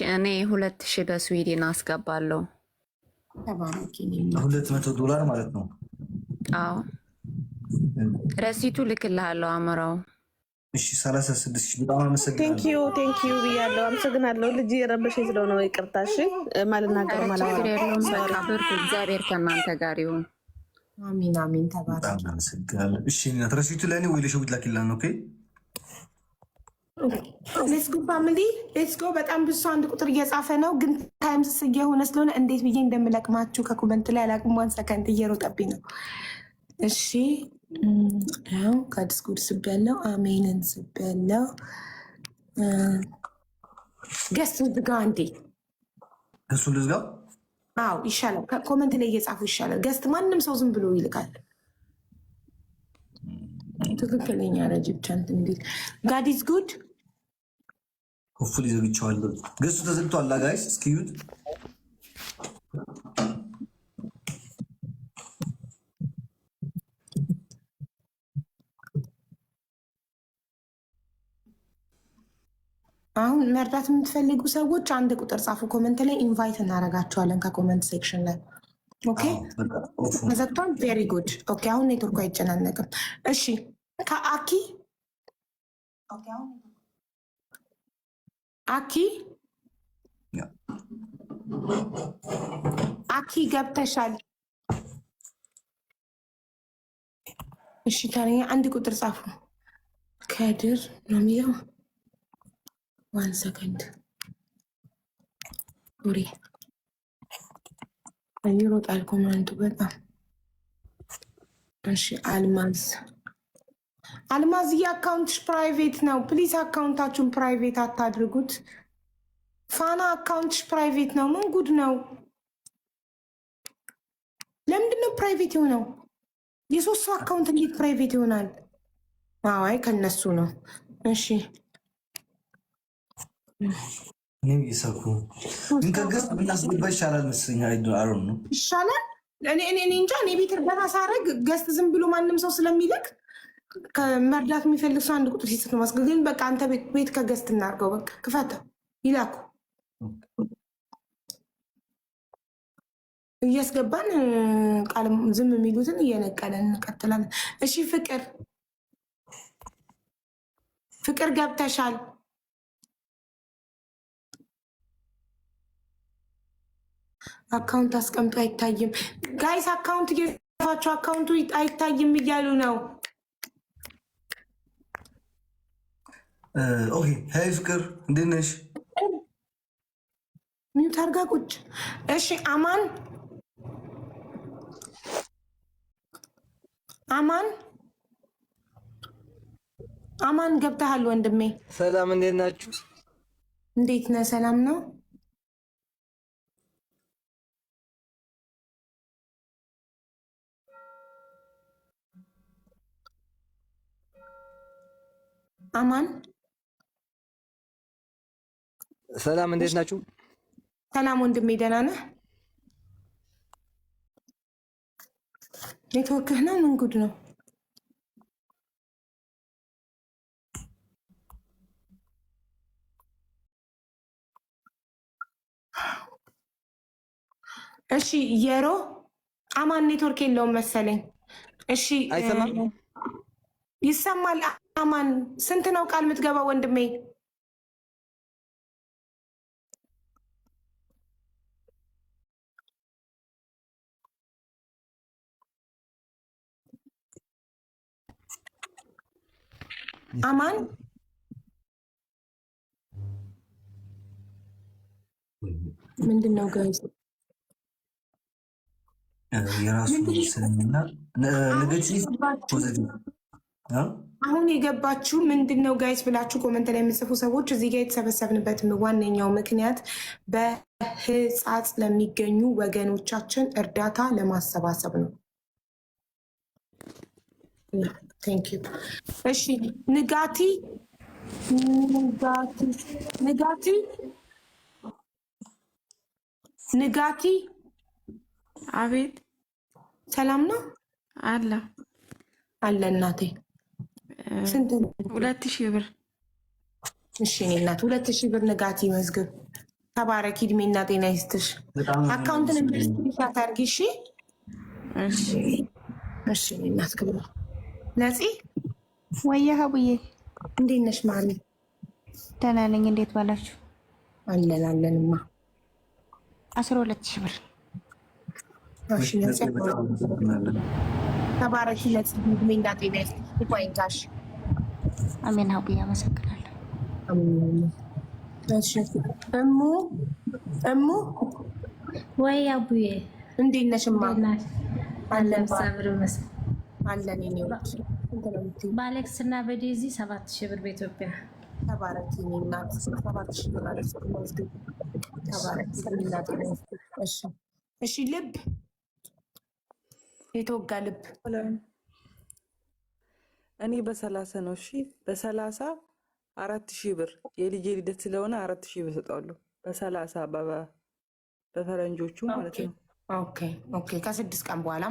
እኔ 2000 በስዊድን አስገባለሁ። $200 ማለት ነው። አዎ ረሲቱ ልክልሃለሁ አምራው። እሺ 36 በጣም አመሰግናለሁ። ቴንክ ዩ ብያለሁ። አመሰግናለሁ። ልጅ የረበሸኝ ስለሆነ ነው ይቅርታ። እሺ ማልናገር ብርቱ እግዚአብሔር ከእናንተ ጋር ይሁን። አሚን አሚን። ተባረክ። በጣም አመሰግናለሁ። እሺ ረሲቱ ለእኔ ወይ ለሸዊት ላኪላን። ኦኬ ሌትስ ጎ ፋሚሊ ሌትስ ጎ። በጣም ብዙ አንድ ቁጥር እየጻፈ ነው፣ ግን ታይምስ እየሆነ ስለሆነ እንዴት ብዬ እንደምለቅማችሁ ከኮመንት ላይ አላቅም። 1 ሰከንድ እየሮጠብኝ ነው። እሺ ያው ጋድስ ጉድ ስቤያለሁ። አሜንን ስቤያለሁ። ገስት ዝጋ እንዴ? እሱ ልዝጋ? አዎ ይሻላል። ኮመንት ላይ እየጻፉ ይሻላል። ገስት ማንም ሰው ዝም ብሎ ይልካል። ትክክለኛ ረጅብ ቻንት እንዲል ጋዲስ ጉድ ሆፉሊ ዘግቼዋለሁ። ገስቱ ተዘግቷል ጋይስ፣ እስኪዩት። አሁን መርዳት የምትፈልጉ ሰዎች አንድ ቁጥር ጻፉ ኮመንት ላይ፣ ኢንቫይት እናደርጋቸዋለን ከኮመንት ሴክሽን ላይ። ኦኬ ተዘግቷል። ቬሪ ጉድ ኦኬ። አሁን ኔትወርኩ አይጨናነቅም። እሺ ከአኪ አኪ ገብተሻል? እሺ ታዲያ አንድ ቁጥር ጻፉ። ከድር ነው የሚለው። 1 ሰከንድ ሪ ይሮጣል ኮመንቱ በጣም እሺ። አልማዝ የአካውንትሽ ፕራይቬት ነው። ፕሊዝ አካውንታችሁን ፕራይቬት አታድርጉት። ፋና አካውንትሽ ፕራይቬት ነው። ምን ጉድ ነው? ለምንድነው ፕራይቬት የሆነው? የሶስት ሰው አካውንት እንዴት ፕራይቬት ይሆናል? አይ ከነሱ ነው። እሺ እኔም እየሳኩ ግን ከገስት ብናስገባ ይሻላል መስለኝ። አይዶ ነው ይሻላል። እኔ እንጃ። እኔ ቤት እርዳታ ሳረግ ገስት ዝም ብሎ ማንም ሰው ስለሚልክ ከመርዳት የሚፈልግ ሰው አንድ ቁጥር ሲስት ነው ማስገ ግን በቃ አንተ ቤት ከገስት እናርገው። በቃ ክፈተው ይላኩ። እያስገባን ቃል ዝም የሚሉትን እየነቀለን እንቀጥላለን። እሺ ፍቅር ገብተሻል? አካውንት አስቀምጦ አይታይም። ጋይስ አካውንት እየጻፋችሁ አካውንቱ አይታይም እያሉ ነው። ኦኬ ሄይ ፍቅር እንዴት ነሽ? ሚዩት አድርጋ ቁጭ። እሺ አማን ገብተሃል ወንድሜ? ሰላም እንዴት ናችሁ? እንዴት ነህ? ሰላም ነው። አማን ሰላም እንዴት ናችሁ? ሰላም ወንድሜ ደህና ነህ? ኔትወርክህ ነው ምን ጉድ ነው? እሺ አማን ኔትወርክ የለውም መሰለኝ። እሺ አይሰማም? ይሰማል። አማን ስንት ነው ቃል የምትገባው ወንድሜ? አማን ምንድን ነው ጋይስ? የራሱ ስለምና ነገቲቭ ፖዚቲቭ አሁን የገባችሁ ምንድን ነው ጋይስ ብላችሁ ኮመንት ላይ የምጽፉ ሰዎች እዚህ ጋር የተሰበሰብንበት ዋነኛው ምክንያት በህጻጽ ለሚገኙ ወገኖቻችን እርዳታ ለማሰባሰብ ነው። ቴንክ ዩ። እሺ ንጋቲ አቤት ሰላም ነው አለ እናቴ። ስንት ነው? 2000 ብር። እሺ እኔ እናት 2000 ብር ንጋቲ መዝግብ ተባረኪ፣ እድሜና ጤና ይስጥሽ። አካውንትን እንድትሻት አድርጊ። እሺ እናስከብር። ነፂ ወያ ሀቡዬ እንዴት ነሽ? ማሚ ደህና ነኝ። እንዴት ባላችሁ? አለንማ 12,000 ብር። እሺ ነፂ ተባረኪ። ነፂ እድሜና ጤና ይስጥሽ። ይቆይታሽ። አሜን ሀቡዬ አመሰግናለሁ። እሺ እሙ ወይ አቡዬ እንዴት ነሽማ? አለን በአሌክስ እና በዴዚ 7,000 ብር በኢትዮጵያ። ተባረኪ እናት 7,000 ብር አለች። ተባረኪ እናት። እሺ ልብ የተወጋ ልብ እኔ በ30 ነው። እሺ በ30 4,000 ብር የልጄ ልደት ስለሆነ 4,000 ብር እሰጣለሁ። በ30 በፈረንጆቹ ማለት ነው። ኦኬ ከ6 ቀን በኋላ